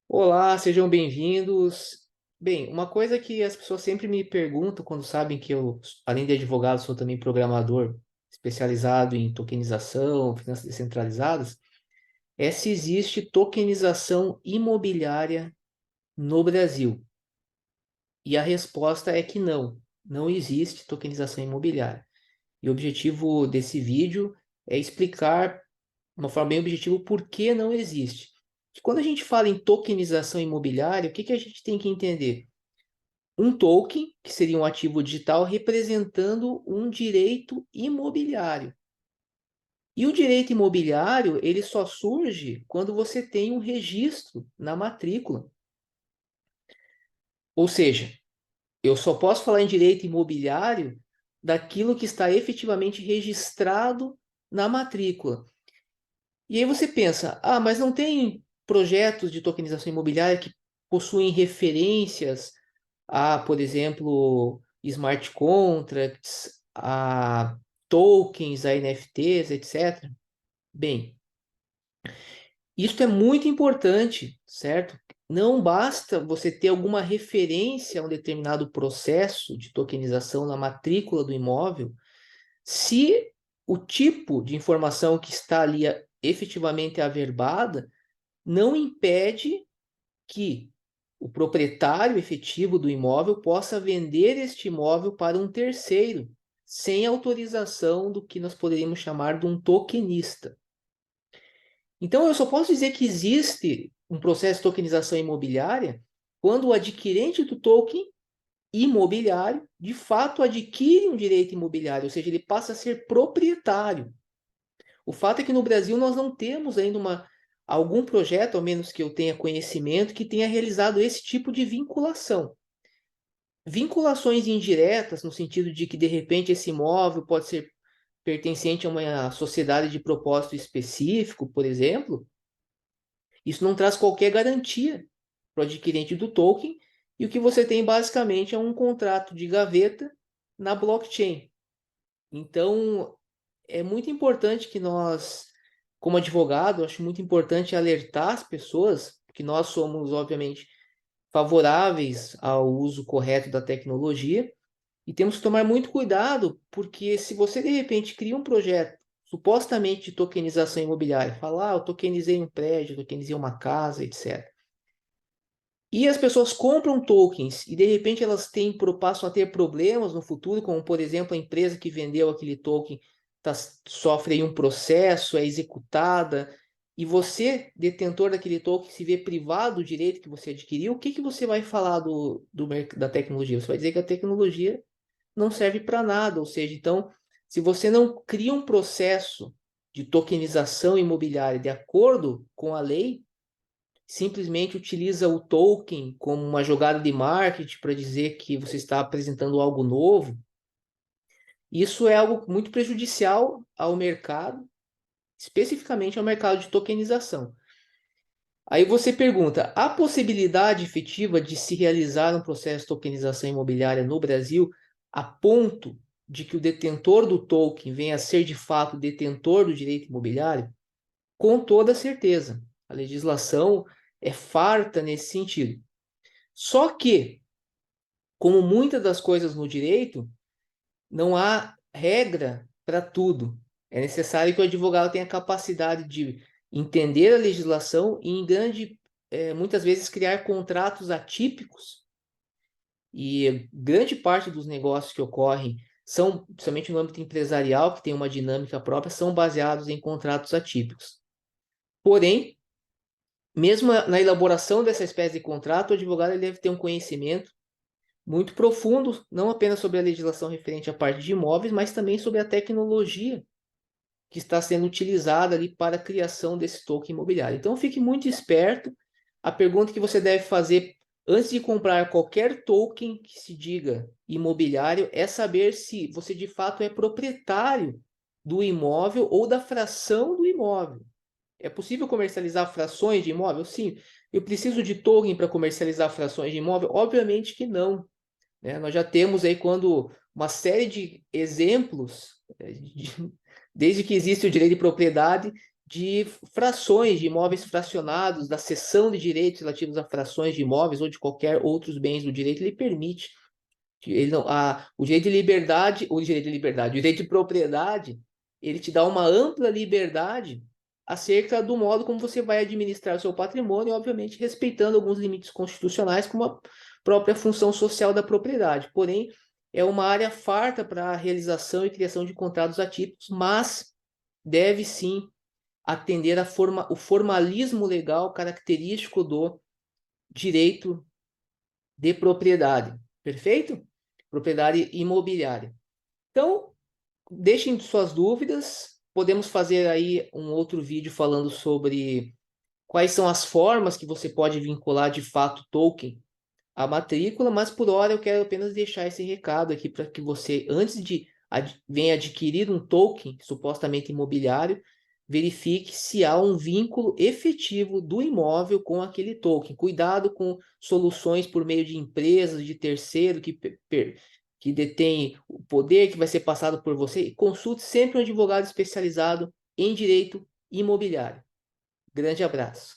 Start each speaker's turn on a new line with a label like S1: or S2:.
S1: Olá, sejam bem-vindos. Bem, uma coisa que as pessoas sempre me perguntam quando sabem que eu, além de advogado, sou também programador especializado em tokenização, finanças descentralizadas, é se existe tokenização imobiliária no Brasil. E a resposta é que não, não existe tokenização imobiliária. E o objetivo desse vídeo é explicar, de uma forma bem objetiva, por que não existe. Quando a gente fala em tokenização imobiliária, o que a gente tem que entender? Um token, que seria um ativo digital, representando um direito imobiliário. E o direito imobiliário, ele só surge quando você tem um registro na matrícula. Ou seja, eu só posso falar em direito imobiliário daquilo que está efetivamente registrado na matrícula. E aí você pensa, mas não tem projetos de tokenização imobiliária que possuem referências a, por exemplo, smart contracts, a tokens, a NFTs, etc. Bem, isso é muito importante, certo? Não basta você ter alguma referência a um determinado processo de tokenização na matrícula do imóvel, se o tipo de informação que está ali efetivamente averbada não impede que o proprietário efetivo do imóvel possa vender este imóvel para um terceiro, sem autorização do que nós poderíamos chamar de um tokenista. Então, eu só posso dizer que existe um processo de tokenização imobiliária quando o adquirente do token imobiliário de fato adquire um direito imobiliário, ou seja, ele passa a ser proprietário. O fato é que no Brasil nós não temos ainda algum projeto, ao menos que eu tenha conhecimento, que tenha realizado esse tipo de vinculação. Vinculações indiretas, no sentido de que, de repente, esse imóvel pode ser pertencente a uma sociedade de propósito específico, por exemplo, isso não traz qualquer garantia para o adquirente do token, e o que você tem basicamente é um contrato de gaveta na blockchain. Então, é muito importante que nós, como advogado, acho muito importante alertar as pessoas, que nós somos, obviamente, favoráveis ao uso correto da tecnologia, e temos que tomar muito cuidado, porque se você de repente cria um projeto supostamente de tokenização imobiliária, fala, eu tokenizei um prédio, tokenizei uma casa, etc. E as pessoas compram tokens e de repente elas passam a ter problemas no futuro, como por exemplo a empresa que vendeu aquele token sofre aí um processo, é executada, e você, detentor daquele token, se vê privado do direito que você adquiriu, o que você vai falar da tecnologia? Você vai dizer que a tecnologia não serve para nada, ou seja, então, se você não cria um processo de tokenização imobiliária de acordo com a lei, simplesmente utiliza o token como uma jogada de marketing para dizer que você está apresentando algo novo, isso é algo muito prejudicial ao mercado, especificamente ao mercado de tokenização. Aí você pergunta: há possibilidade efetiva de se realizar um processo de tokenização imobiliária no Brasil a ponto de que o detentor do token venha a ser de fato detentor do direito imobiliário? Com toda certeza. A legislação é farta nesse sentido. Só que, como muitas das coisas no direito, não há regra para tudo. É necessário que o advogado tenha capacidade de entender a legislação e, muitas vezes, criar contratos atípicos. E grande parte dos negócios que ocorrem são, principalmente no âmbito empresarial, que tem uma dinâmica própria, são baseados em contratos atípicos. Porém, mesmo na elaboração dessa espécie de contrato, o advogado ele deve ter um conhecimento muito profundo, não apenas sobre a legislação referente à parte de imóveis, mas também sobre a tecnologia que está sendo utilizada ali para a criação desse token imobiliário. Então, fique muito esperto. A pergunta que você deve fazer antes de comprar qualquer token que se diga imobiliário é saber se você de fato é proprietário do imóvel ou da fração do imóvel. É possível comercializar frações de imóvel? Sim. Eu preciso de token para comercializar frações de imóvel? Obviamente que não, né? Nós já temos aí quando uma série de exemplos, desde que existe o direito de propriedade, de frações de imóveis fracionados, da cessão de direitos relativos a frações de imóveis ou de qualquer outros bens do direito, ele permite. Ele não, o direito de liberdade, o direito de propriedade, ele te dá uma ampla liberdade acerca do modo como você vai administrar o seu patrimônio, obviamente respeitando alguns limites constitucionais, como a própria função social da propriedade. Porém, é uma área farta para a realização e criação de contratos atípicos, mas deve sim atender o formalismo legal característico do direito de propriedade. Perfeito? Propriedade imobiliária. Então, deixem suas dúvidas. Podemos fazer aí um outro vídeo falando sobre quais são as formas que você pode vincular de fato token à matrícula, mas por hora eu quero apenas deixar esse recado aqui para que você, antes de venha adquirir um token supostamente imobiliário, verifique se há um vínculo efetivo do imóvel com aquele token. Cuidado com soluções por meio de empresas, de terceiro que detém o poder que vai ser passado por você. Consulte sempre um advogado especializado em direito imobiliário. Grande abraço.